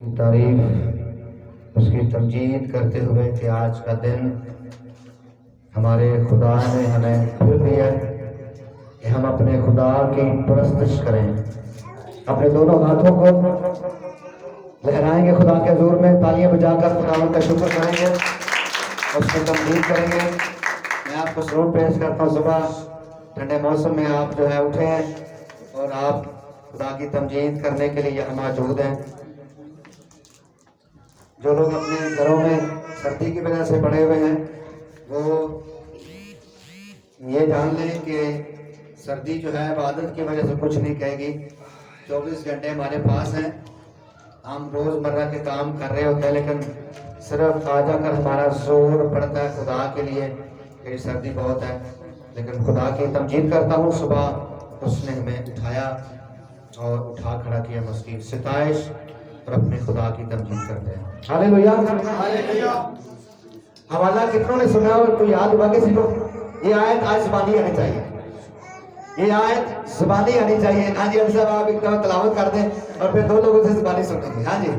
کی تعریف، اس کی تمجید کرتے ہوئے کہ آج کا دن ہمارے خدا نے ہمیں پھر دیا کہ ہم اپنے خدا کی پرستش کریں. اپنے دونوں ہاتھوں کو لہرائیں گے خدا کے حضور میں، تالیاں بجا کر خدا کا شکر کریں گے، اس کی تمجید کریں گے. میں آپ کو سرور پیش کرتا ہوں. صبح ٹھنڈے موسم میں آپ جو ہے اٹھے ہیں اور آپ خدا کی تمجید کرنے کے لیے یہاں موجود ہیں. جو لوگ اپنے گھروں میں سردی کی وجہ سے پڑے ہوئے ہیں وہ یہ جان لیں کہ سردی جو ہے عبادت کی وجہ سے کچھ نہیں کہے گی. 24 گھنٹے ہمارے پاس ہیں، ہم روز مرہ کے کام کر رہے ہوتے ہیں، لیکن صرف آ جا کر ہمارا زور پڑتا ہے خدا کے لیے کہ سردی بہت ہے. لیکن خدا کی تمجید کرتا ہوں، صبح اس نے ہمیں اٹھایا اور اٹھا کھڑا کیا. ہم اس کی ستائش اور اپنے خدا کی تمجید کرتے ہیں. ہاللیلویا. حوالہ کتنوں نے سنا اور کوئی یاد ہوا کسی کو؟ یہ آیت آج زبانی آنی چاہیے، یہ آیت زبانی آنی چاہیے. ہاں جی صاحب آپ ایک دفعہ تلاوت کر دیں اور پھر دو لوگوں سے زبانی سنیں گے. ہاں جی.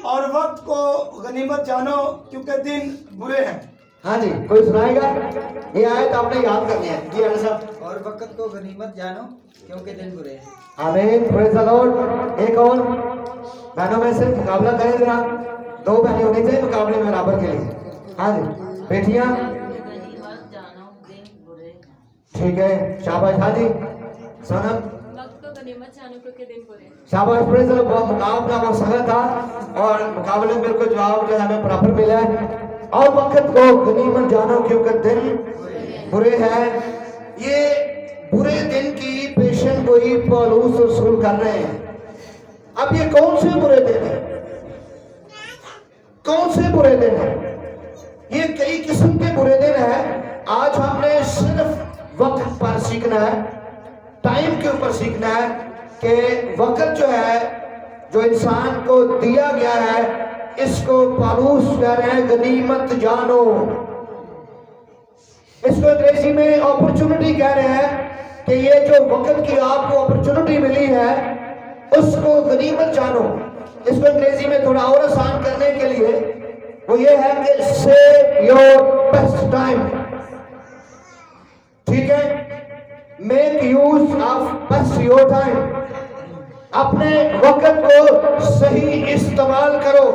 اور وقت کو غنیمت جانو کیونکہ دن برے ہیں. ہاں جی کوئی سنائے گا؟ یہ آیت آپ نے یاد کرنی ہے. جی صاحب. اور وقت کو غنیمت جانو کیونکہ دن برے ہیں. آمین. پریز دی لارڈ. ایک اور بہنوں میں سے مقابلہ کریں ذرا. 2 بہنیں ہونی چاہیے مقابلے میں برابر کے لیے. ہاں جی بیٹیاں ٹھیک ہے، شاباش. ہاں جی سونم. وقت کو غنیمت جانو کیونکہ دن برے ہیں. شاباش. پریز دی لارڈ. بہت مقابلہ بہت سخت تھا اور مقابلے میں بالکل جواب جو ہے ہمیں برابر ملا ہے. اور وقت کو غنیمت جانو کیونکہ دن برے ہیں. یہ برے دن کی پیشن گوئی پولس رسول کر رہے ہیں. اب یہ کون سے برے دن ہیں؟ کون سے برے دن ہیں؟ یہ کئی قسم کے برے دن ہیں. آج ہم نے صرف وقت پر سیکھنا ہے، ٹائم کے اوپر سیکھنا ہے کہ وقت جو ہے جو انسان کو دیا گیا ہے اس کو پالوس کہہ رہے ہیں غنیمت جانو. اس کو انگریزی میں اپرچونٹی کہہ رہے ہیں کہ یہ جو وقت کی آپ کو اپرچونٹی ملی ہے اس کو غنیمت جانو. اس کو انگریزی میں تھوڑا اور آسان کرنے کے لیے وہ یہ ہے کہ سیو یور بیسٹ ٹائم. ٹھیک ہے، make use of best your time. اپنے وقت کو صحیح استعمال کرو.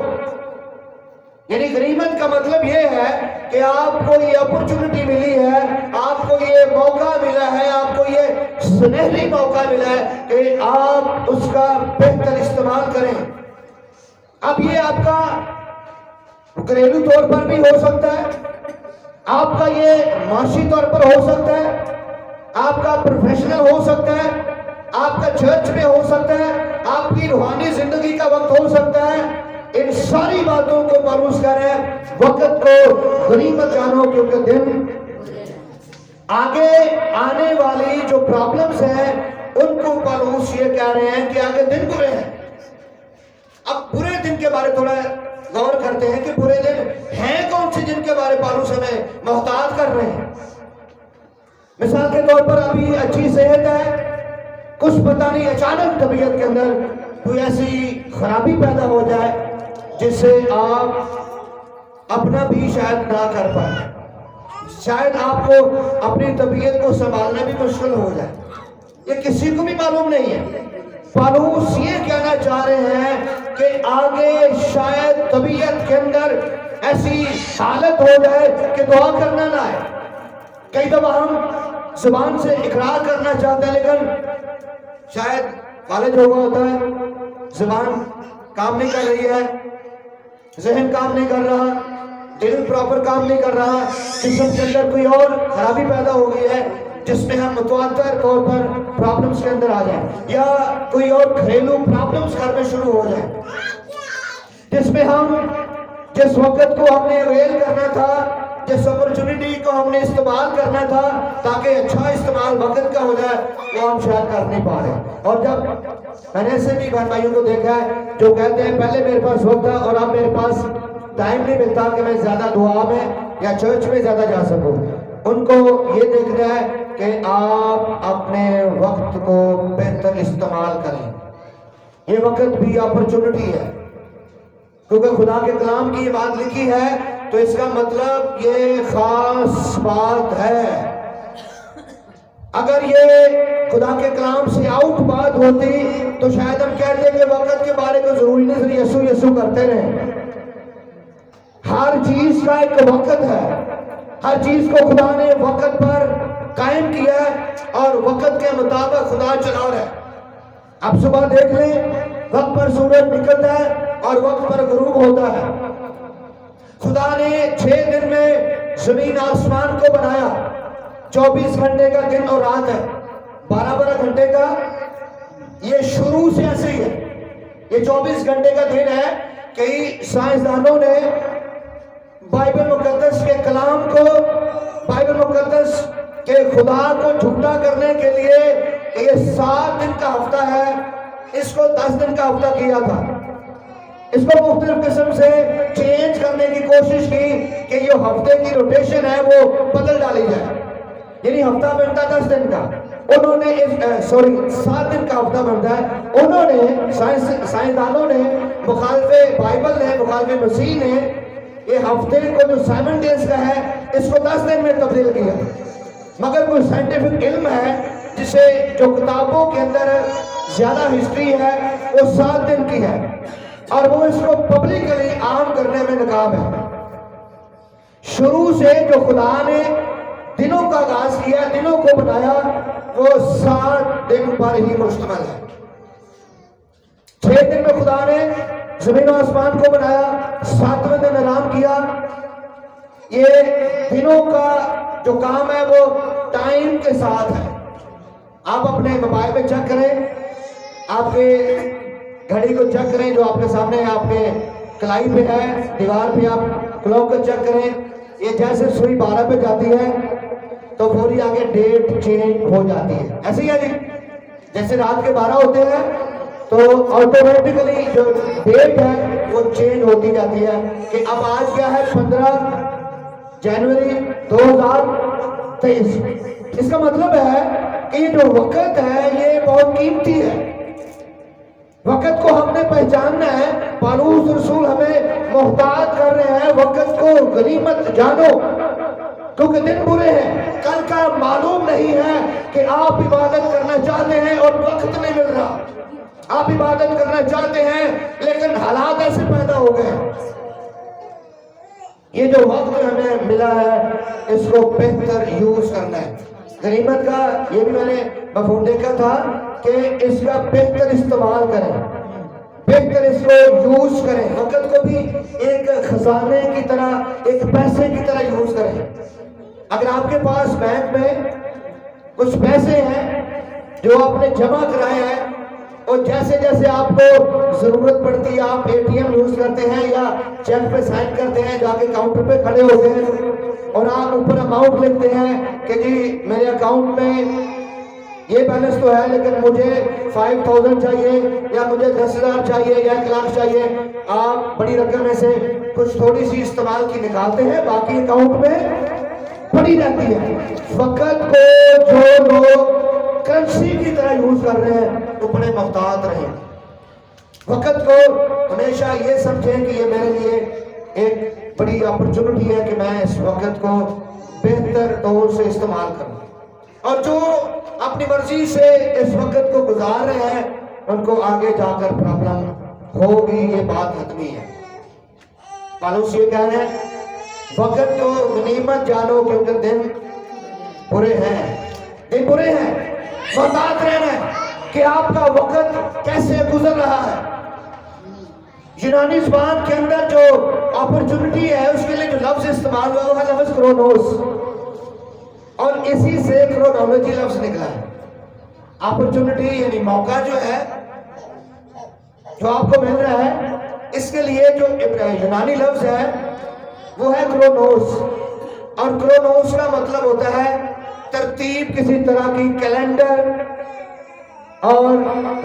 یعنی غنیمت کا مطلب یہ ہے کہ آپ کو یہ اپرچونٹی ملی ہے، آپ کو یہ موقع ملا ہے، آپ کو یہ سنہری موقع ملا ہے کہ آپ اس کا بہتر استعمال کریں. اب یہ آپ کا گھریلو طور پر بھی ہو سکتا ہے، آپ کا یہ معاشی طور پر ہو سکتا ہے، آپ کا پروفیشنل ہو سکتا ہے، آپ کا چرچ میں ہو سکتا ہے، آپ کی روحانی زندگی کا وقت ہو سکتا ہے. ان ساری باتوں کو پالوس کہہ رہے ہیں وقت کو غنیمت جانو کیونکہ دن آگے آنے والی جو پرابلمز ہیں ان کو پالوس یہ کہہ رہے ہیں کہ آگے دن برے ہیں. اب برے دن کے بارے تھوڑا غور کرتے ہیں کہ برے دن ہیں کون سے جن کے بارے پالوس ہمیں محتاط کر رہے ہیں. مثال کے طور پر ابھی اچھی صحت ہے، کچھ پتہ نہیں اچانک طبیعت کے اندر کوئی ایسی خرابی پیدا ہو جائے جس سے آپ اپنا بھی شاید نہ کر پائیں، شاید آپ کو اپنی طبیعت کو سنبھالنا بھی مشکل ہو جائے. یہ کسی کو بھی معلوم نہیں ہے. پالوس یہ کہنا چاہ رہے ہیں کہ آگے شاید طبیعت کے اندر ایسی حالت ہو جائے کہ دعا کرنا نہ آئے. کئی دفعہ ہم زبان سے اقرار کرنا چاہتے ہیں لیکن شاید فالج ہوا ہوتا ہے، زبان کام نہیں کر رہی ہے، ذہن کام نہیں کر رہا، دل پراپر کام نہیں کر رہا، جسم کے اندر کوئی اور خرابی پیدا ہو گئی ہے جس میں ہم متواتر طور پر پرابلمز کے اندر آ جائیں، یا کوئی اور گھریلو پرابلمز گھر میں شروع ہو جائیں جس میں ہم جس وقت کو ہم نے اویل کرنا تھا، جس اپرچونٹی کو ہم نے استعمال کرنا تھا تاکہ اچھا استعمال وقت کا ہو جائے وہ ہم شاید کر نہیں پا رہے. اور جب میں نے ایسے بھی بہن بھائیوں کو دیکھا ہے جو کہتے ہیں پہلے میرے پاس وقت تھا اور اب میرے پاس ٹائم نہیں ملتا کہ میں زیادہ دعا میں یا چرچ میں زیادہ جا سکوں. ان کو یہ دیکھنا ہے کہ آپ اپنے وقت کو بہتر استعمال کریں. یہ وقت بھی اپرچونٹی ہے. کیونکہ خدا کے کلام کی یہ بات لکھی ہے تو اس کا مطلب یہ خاص بات ہے. اگر یہ خدا کے کلام سے آؤٹ بات ہوتی تو شاید ہم کہتے کہ وقت کے بارے میں ضروری نہیں صرف یسوع یسوع کرتے رہے. ہر چیز کا ایک وقت ہے. ہر چیز کو خدا نے وقت پر قائم کیا اور وقت کے مطابق خدا چلا رہا ہے. اب صبح دیکھ لیں وقت پر سورج نکلتا ہے اور وقت پر غروب ہوتا ہے. خدا نے 6 دن میں زمین آسمان کو بنایا. 24 گھنٹے کا دن اور رات ہے. 12 گھنٹے کا یہ شروع سے ایسے ہی ہے. یہ 24 گھنٹے کا دن ہے. کئی سائنسدانوں نے بائبل مقدس کے کلام کو بائبل مقدس کے خدا کو جھوٹا کرنے کے لیے یہ 7 دن کا ہفتہ ہے اس کو 10 دن کا ہفتہ کیا تھا. اس کو مختلف قسم سے چینج کرنے کی کوشش کی کہ یہ ہفتے کی روٹیشن ہے وہ بدل ڈالی جائے. یعنی ہفتہ بنتا 10 دن کا. انہوں نے 7 دن کا ہفتہ بنتا ہے. انہوں نے سائنسدانوں نے مخالف بائبل نے مخالف مسیح نے یہ ہفتے کو جو 7 ڈیز کا ہے اس کو 10 دن میں تبدیل کیا. مگر کوئی سائنٹیفک علم ہے جسے جو کتابوں کے اندر زیادہ ہسٹری ہے وہ 7 دن کی ہے اور وہ اس کو پبلکلی عام کرنے میں ناکام ہے. شروع سے جو خدا نے دنوں کا آغاز کیا دنوں کو بنایا وہ 7 دن پر ہی مشتمل ہے. 6 دن میں خدا نے زمین و آسمان کو بنایا. 7ویں دن آرام کیا. یہ دنوں کا جو کام ہے وہ ٹائم کے ساتھ ہے. آپ اپنے موبائل پہ چیک کریں, آپ کے گھڑی کو چیک کریں جو آپ کے سامنے آپ کے کلائی پہ ہے, دیوار پہ آپ کلوک کو چیک کریں. یہ جیسے سوئی 12 پہ جاتی ہے تو فوری آگے ڈیٹ چینج ہو جاتی ہے. ایسے ہی ہے جی, جیسے رات کے 12 ہوتے ہیں تو آٹومیٹکلی جو ڈیٹ ہے وہ چینج ہوتی جاتی ہے کہ اب آج کیا ہے 15 جنوری 2023. اس کا مطلب ہے کہ یہ جو وقت ہے یہ بہت قیمتی ہے. وقت کو ہم نے پہچاننا ہے. پالوس رسول ہمیں محتاط کر رہے ہیں وقت کو غنیمت جانو کیونکہ دن برے ہیں. کل کا معلوم نہیں ہے کہ آپ عبادت کرنا چاہتے ہیں اور وقت نہیں مل رہا. آپ عبادت کرنا چاہتے ہیں لیکن حالات ایسے پیدا ہو گئے. یہ جو وقت ہمیں ملا ہے اس کو بہتر یوز کرنا ہے. غنیمت کا یہ بھی میں نے مفہوم دیکھا تھا کہ اس کا بہتر استعمال کریں, بہتر اس کو یوز کریں. وقت کو بھی ایک خزانے کی طرح ایک پیسے کی طرح یوز کریں. اگر آپ کے پاس بینک میں کچھ پیسے ہیں جو آپ نے جمع کرائے ہیں اور جیسے جیسے آپ کو ضرورت پڑتی ہے آپ اے ٹی ایم یوز کرتے ہیں یا چیک پہ سائن کرتے ہیں, جا کے کاؤنٹر پہ کھڑے ہوتے ہیں اور آپ اوپر اماؤنٹ لکھتے ہیں کہ جی میرے اکاؤنٹ میں یہ بیلنس تو ہے لیکن مجھے 5000 چاہیے یا مجھے 10,000 چاہیے یا 1 لاکھ چاہیے. آپ بڑی رقم میں سے کچھ تھوڑی سی استعمال کی نکالتے ہیں, باقی اکاؤنٹ میں پڑی رہتی ہے. وقت کو جو لوگ کرنسی کی طرح یوز کر رہے ہیں وہ بڑے محتاط رہیں. وقت کو ہمیشہ یہ سمجھیں کہ یہ میرے لیے ایک بڑی اپرچونٹی ہے کہ میں اس وقت کو بہتر طور سے استعمال کروں. اور جو اپنی مرضی سے اس وقت کو گزار رہے ہیں ان کو آگے جا کر پرابلم ہوگی, یہ بات حتمی ہے. پالوس یہ کہہ رہے ہیں وقت کو غنیمت جانو کیونکہ دن برے ہیں. دن برے ہیں. محتاط رہنا ہے کہ آپ کا وقت کیسے گزر رہا ہے. یونانی زبان کے اندر جو اپرچونٹی ہے اس کے لیے جو لفظ استعمال ہوا وہ ہے لفظ کرونوس, اور اسی سے کرونالوجی لفظ نکلا ہے. اپرچونٹی یعنی موقع جو ہے جو آپ کو مل رہا ہے اس کے لیے جو یونانی لفظ ہے وہ ہے کرونوس. اور کرونوس کا مطلب ہوتا ہے ترتیب کسی طرح کی, کیلنڈر. اور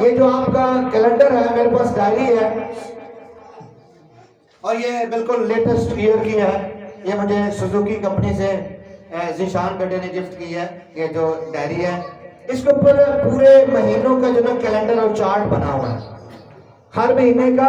یہ جو آپ کا کیلنڈر ہے میرے پاس ڈائری ہے اور یہ بالکل لیٹسٹ ایئر کی ہے. یہ مجھے سوزوکی کمپنی سے ذیشان بیٹے نے گفٹ کی ہے. یہ جو ڈائری ہے اس کے اوپر پورے مہینوں کا جو نا کیلنڈر اور چارٹ بنا ہوا ہے. ہر مہینے کا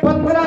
15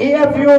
EFU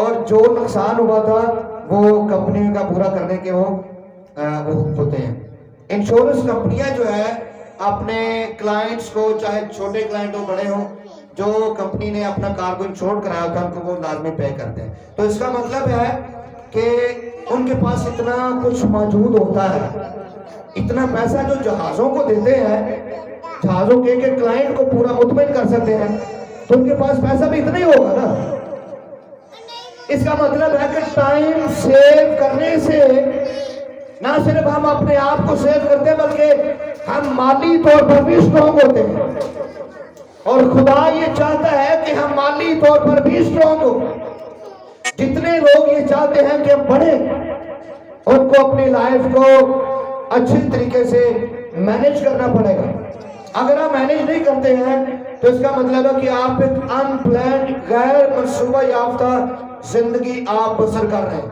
اور جو نقصان ہوا تھا وہ کمپنی کا پورا کرنے کے وہ ہوتے ہیں. انشورنس کمپنیاں جو ہے اپنے کلائنٹس کو, چاہے چھوٹے کلائنٹ ہو بڑے ہوں, جو کمپنی نے اپنا کار کو انشور کرایا ہوتا ہے ان کو وہ لازمی پے کرتے ہیں. تو اس کا مطلب ہے کہ ان کے پاس اتنا کچھ موجود ہوتا ہے, اتنا پیسہ جو جہازوں کو دیتے ہیں, جہازوں کے کلائنٹ کو پورا مطمئن کر سکتے ہیں, تو ان کے پاس پیسہ بھی اتنا ہی ہوگا نا. اس کا مطلب ہے کہ ٹائم سیو کرنے سے نہ صرف ہم اپنے آپ کو سیو کرتے ہیں بلکہ ہم مالی طور پر بھی اسٹرانگ ہوتے ہیں. اور خدا یہ چاہتا ہے کہ ہم مالی طور پر بھی اسٹرانگ ہو. جتنے لوگ یہ چاہتے ہیں کہ ہم بڑھیں, ان کو اپنی لائف کو اچھی طریقے سے مینج کرنا پڑے گا. اگر آپ مینج نہیں کرتے ہیں تو اس کا مطلب ہے کہ آپ ایک ان پلانڈ, غیر منصوبہ یافتہ زندگی آپ بسر کر رہے ہیں.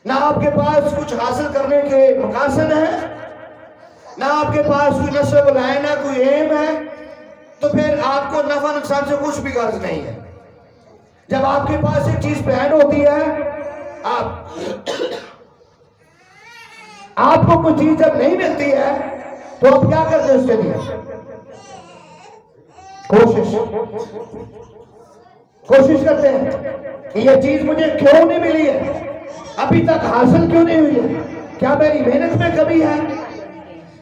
نہ آپ کے پاس کچھ حاصل کرنے کے مقاصد ہیں, نہ آپ کے پاس کوئی نصب العین ہے, کوئی ایم ہے, تو پھر آپ کو نفع نقصان سے کچھ بھی غرض نہیں ہے. جب آپ کے پاس ایک چیز پلان ہوتی ہے, آپ کو کوئی چیز جب نہیں ملتی ہے تو آپ کیا کرتے ہیں اس کے لیے؟ کوشش کرتے ہیں کہ یہ چیز مجھے کیوں نہیں ملی ہے, ابھی تک حاصل کیوں نہیں ہوئی ہے, کیا میری محنت میں کمی ہے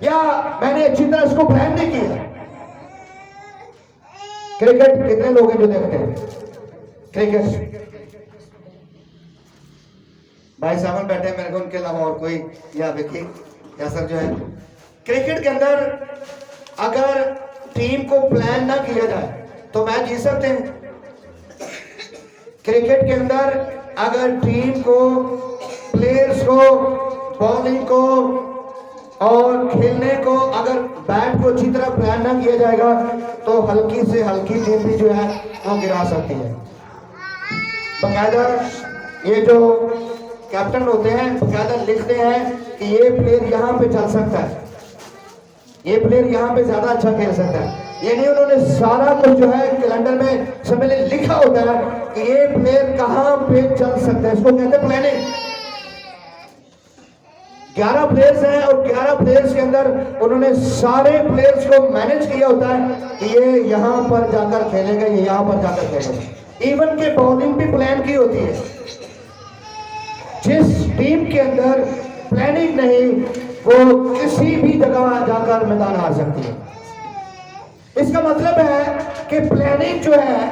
یا میں نے اچھی طرح اس کو پلان نہیں کیا. کرکٹ کتنے لوگ ہیں جو دیکھتے ہیں کرکٹ؟ بھائی صاحب بیٹھے میرے کو ان کے علاوہ اور کوئی یا دیکھیے یا سر جو ہے کرکٹ کے اندر اگر ٹیم کو پلان نہ کیا جائے تو میچ جیت سکتے ہیں. کرکٹ کے اندر اگر ٹیم کو, پلیئرز کو, بالنگ کو اور کھیلنے کو اگر بیٹ کو اچھی طرح پلان نہ کیا جائے گا تو ہلکی سے ہلکی ٹیم بھی جو ہے وہ گرا سکتی ہے. باقاعدہ یہ جو کیپٹن ہوتے ہیں باقاعدہ لکھتے ہیں کہ یہ پلیئر یہاں پہ چل سکتا ہے, یہ پلیئر یہاں پہ زیادہ اچھا کھیل سکتا ہے. یعنی انہوں نے سارا کچھ جو ہے کیلنڈر میں سب میں لکھا ہوتا ہے کہ یہ پلیئر کہاں پہ چل سکتا ہے. اس کو کہتے ہیں پلاننگ. 11 پلیئرز ہیں اور 11 پلیئرز کے اندر انہوں نے سارے پلیئرز کو مینج کیا ہوتا ہے کہ یہ یہاں پر جا کر کھیلے گا, یہ یہاں پر جا کر کھیلے گا. ایون کہ بالنگ بھی پلان کی ہوتی ہے. جس ٹیم کے اندر پلاننگ نہیں وہ کسی بھی جگہ جا کر میدان ہار سکتی ہے. اس کا مطلب ہے کہ پلاننگ جو ہے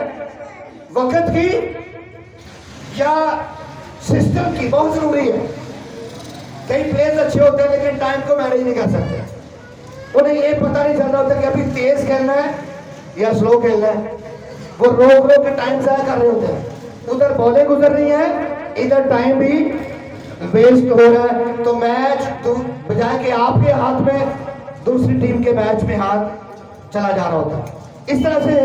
وقت کی یا سسٹم کی بہت ضروری ہے. کئی پلیئرز اچھے ہوتے ہیں لیکن ٹائم کو مینیج نہیں کر سکتے. انہیں یہ پتہ نہیں چلتا ہوتا کہ ابھی تیز کھیلنا ہے یا سلو کھیلنا ہے. وہ روک روک کے ٹائم ضائع کر رہے ہوتے ہیں. ادھر بالیں گزر رہی ہیں, ادھر ٹائم بھی ویسٹ ہو رہا ہے. تو میچ بجائے کہ آپ کے ہاتھ میں دوسری ٹیم کے میچ میں ہاتھ چلا جا رہا ہوتا ہے. اس طرح سے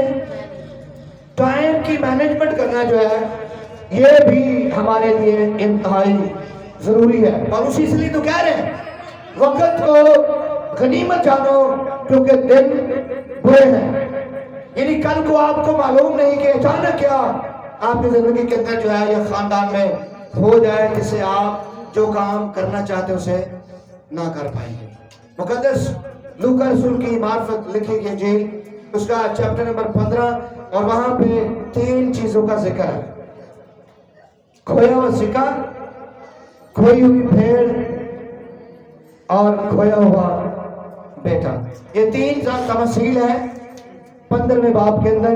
ٹائم کی مینجمنٹ کرنا جو ہے یہ بھی ہمارے لیے انتہائی ضروری ہے. اور اسی اس لیے تو کہہ رہے ہیں وقت کو غنیمت جانو کیونکہ دن برے ہیں. یعنی کل کو آپ کو معلوم نہیں کہ اچانک کیا آپ کی زندگی کے اندر جو ہے یا خاندان میں ہو جائے جس سے آپ جو کام کرنا چاہتے اسے نہ کر پائیں گے. مقدس لوکا رسول کی معرفت لکھی گئی انجیل اس کا چیپٹر نمبر 15 اور وہاں پہ 3 چیزوں کا ذکر ہے. کھویا ہوا سکہ, کھوئی ہوئی بھیڑ اور کھویا ہوا بیٹا. یہ 3 تمثیل ہے 15ویں باب کے اندر.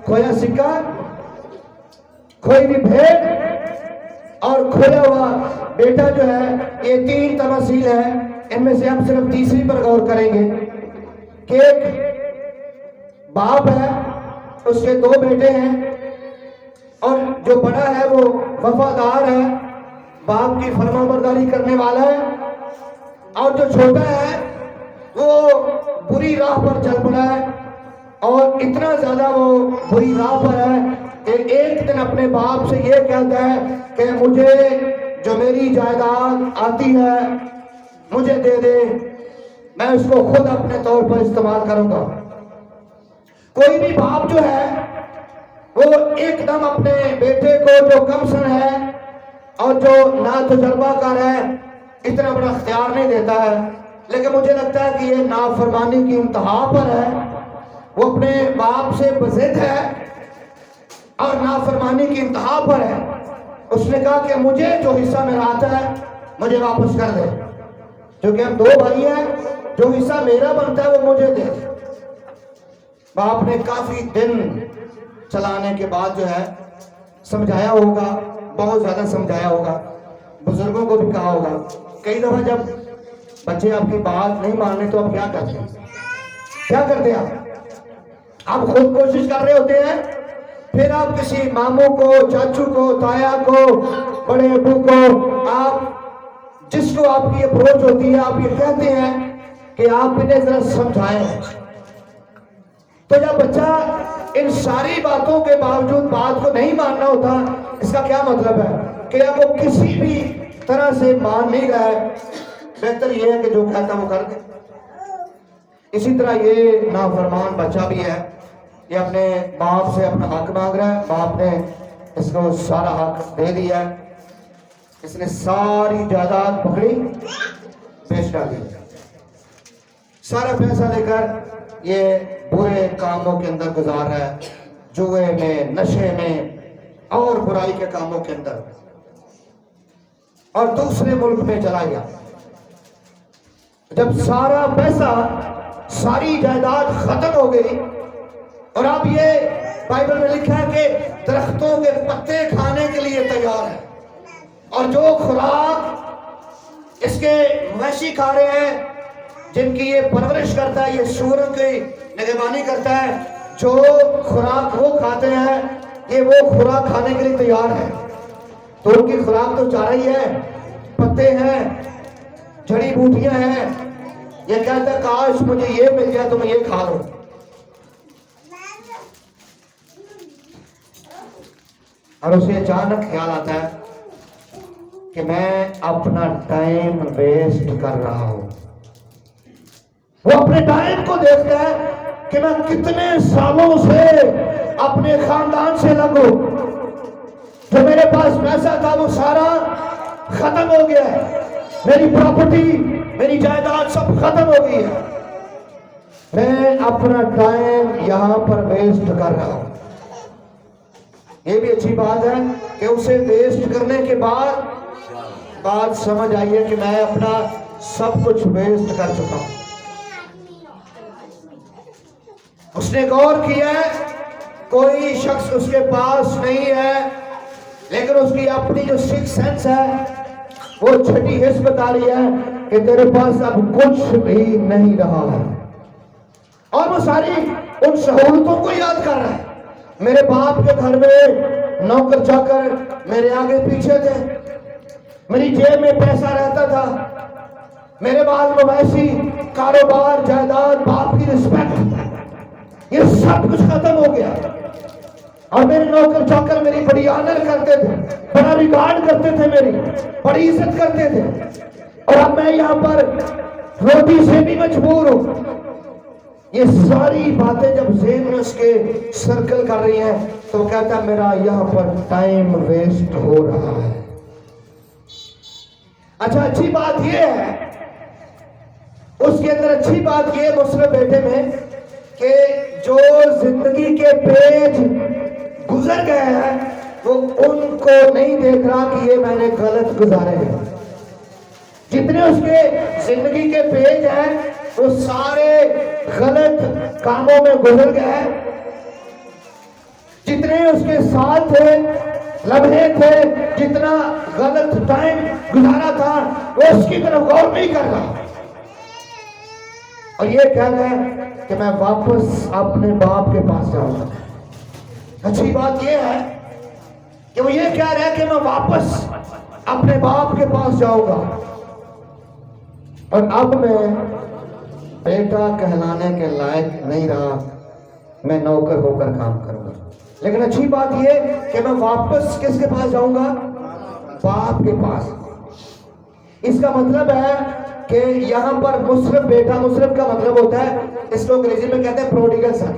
کھویا سکہ, کھوئی ہوئی بھیڑ اور کھویا ہوا بیٹا جو ہے یہ 3 تمثیل ہے. ان میں سے ہم صرف تیسری پر غور کریں گے کہ ایک باپ ہے, اس کے 2 بیٹے ہیں اور جو بڑا ہے وہ وفادار ہے, باپ کی فرما برداری کرنے والا ہے, اور جو چھوٹا ہے وہ بری راہ پر چل پڑا ہے اور اتنا زیادہ وہ بری راہ پر ہے کہ ایک دن اپنے باپ سے یہ کہتا ہے کہ مجھے جو میری جائیداد آتی ہے مجھے دے دے, میں اس کو خود اپنے طور پر استعمال کروں گا. کوئی بھی باپ جو ہے وہ ایک دم اپنے بیٹے کو جو کم سن ہے اور جو نا تجربہ کار ہے اتنا بڑا اختیار نہیں دیتا ہے، لیکن مجھے لگتا ہے کہ یہ نافرمانی کی انتہا پر ہے، وہ اپنے باپ سے بضد ہے اور نافرمانی کی انتہا پر ہے۔ اس نے کہا کہ مجھے جو حصہ میرا آتا ہے مجھے واپس کر دے، کیونکہ ہم 2 بھائی ہیں، جو حصہ میرا بنتا ہے وہ مجھے دے۔ باپ نے کافی دن چلانے کے بعد جو ہے سمجھایا ہوگا، بہت زیادہ سمجھایا ہوگا، بزرگوں کو بھی کہا ہوگا۔ کئی دفعہ جب بچے آپ کی بات نہیں ماننے تو آپ کیا کرتے ہیں؟ کیا کرتے ہیں آپ خود کوشش کر رہے ہوتے ہیں، پھر آپ کسی ماموں کو، چاچو کو، تایا کو، بڑے ابو کو، آپ جس کو آپ کی اپروچ ہوتی ہے آپ یہ کہتے ہیں کہ آپ انہیں ذرا سمجھائیں۔ تو جب بچہ ان ساری باتوں کے باوجود بات کو نہیں ماننا ہوتا، اس کا کیا مطلب ہے کہ اب وہ کسی بھی طرح سے مان نہیں رہا ہے، بہتر یہ ہے کہ جو کہتا وہ کر دے۔ اسی طرح یہ نافرمان بچہ بھی ہے، یہ اپنے باپ سے اپنا حق مانگ رہا ہے، باپ نے اس کو سارا حق دے دیا ہے، اس نے ساری جائیداد پکڑی، بیچ ڈالی، سارا پیسہ لے کر یہ برے کاموں کے اندر گزار رہا ہے، جوئے میں، نشے میں اور برائی کے کاموں کے اندر، اور دوسرے ملک میں چلا گیا۔ جب سارا پیسہ، ساری جائیداد ختم ہو گئی، اور اب یہ بائبل میں لکھا ہے کہ درختوں کے پتے کھانے کے لیے تیار ہے، اور جو خوراک اس کے مویشی کھا رہے ہیں، جن کی یہ پرورش کرتا ہے، یہ سوروں کی نگہبانی کرتا ہے، جو خوراک وہ کھاتے ہیں یہ وہ خوراک کھانے کے لیے تیار ہے۔ تو ان کی خوراک تو چارہ ہی ہے، پتے ہیں، جڑی بوٹیاں ہیں۔ یہ کہتا ہے کاش مجھے یہ مل جائے تو میں یہ کھا لوں۔ اور اسے اچانک خیال آتا ہے کہ میں اپنا ٹائم ویسٹ کر رہا ہوں۔ وہ اپنے ٹائم کو دیکھتا ہے کہ میں کتنے سالوں سے اپنے خاندان سے الگ ہوں، جو میرے پاس پیسہ تھا وہ سارا ختم ہو گیا ہے، میری پراپرٹی، میری جائیداد سب ختم ہو گئی ہے، میں اپنا ٹائم یہاں پر ویسٹ کر رہا ہوں۔ یہ بھی اچھی بات ہے کہ اسے ویسٹ کرنے کے بعد بات سمجھ آئی ہے کہ میں اپنا سب کچھ ویسٹ کر چکا ہوں۔ اس نے غور کیا ہے کوئی شخص اس کے پاس نہیں ہے، لیکن اس کی اپنی جو سکس سینس ہے وہ چھٹی حس بتا رہی ہے کہ تیرے پاس اب کچھ بھی نہیں رہا ہے، اور وہ ساری ان سہولتوں کو یاد کر رہا ہے۔ میرے باپ کے گھر میں نوکر چاکر میرے آگے پیچھے تھے، میری جیب میں پیسہ رہتا تھا، میرے بال مویشی، کاروبار، جائیداد، باپ کی رسپیکٹ، یہ سب کچھ ختم ہو گیا، اور میرے نوکر چاکر میری بڑی آنر کرتے تھے، بڑا ریگارڈ کرتے تھے، میری بڑی عزت کرتے تھے، اور اب میں یہاں پر روٹی سے بھی مجبور ہوں۔ یہ ساری باتیں جب ذہن میں اس کے سرکل کر رہی ہیں تو وہ کہتا ہے میرا یہاں پر ٹائم ویسٹ ہو رہا ہے۔ اچھا، اچھی بات یہ ہے، اس کے اندر اچھی بات یہ مصرف بیٹے میں کہ جو زندگی کے پیج گزر گئے ہیں وہ ان کو نہیں دیکھ رہا کہ یہ میں نے غلط گزارے ہیں۔ جتنے اس کے زندگی کے پیج ہیں وہ سارے غلط کاموں میں گزر گئے، جتنے اس کے ساتھ تھے، لمحے تھے، جتنا غلط ٹائم گزارا تھا وہ اس کی طرف غور نہیں کر رہا، اور یہ کہہ رہا ہے کہ میں واپس اپنے باپ کے پاس جاؤں گا۔ اچھی بات یہ ہے کہ وہ یہ کہہ رہا ہے کہ میں واپس اپنے باپ کے پاس جاؤں گا، اور اب میں بیٹا کہلانے کے لائق نہیں رہا، میں نوکر ہو کر کام کروں گا۔ لیکن اچھی بات یہ کہ میں واپس کس کے پاس جاؤں گا؟ باپ کے پاس۔ اس کا مطلب ہے کہ یہاں پر مصرف بیٹا، مصرف کا مطلب ہوتا ہے، اس کو انگریزی میں کہتے ہیں پروڈیگل سن،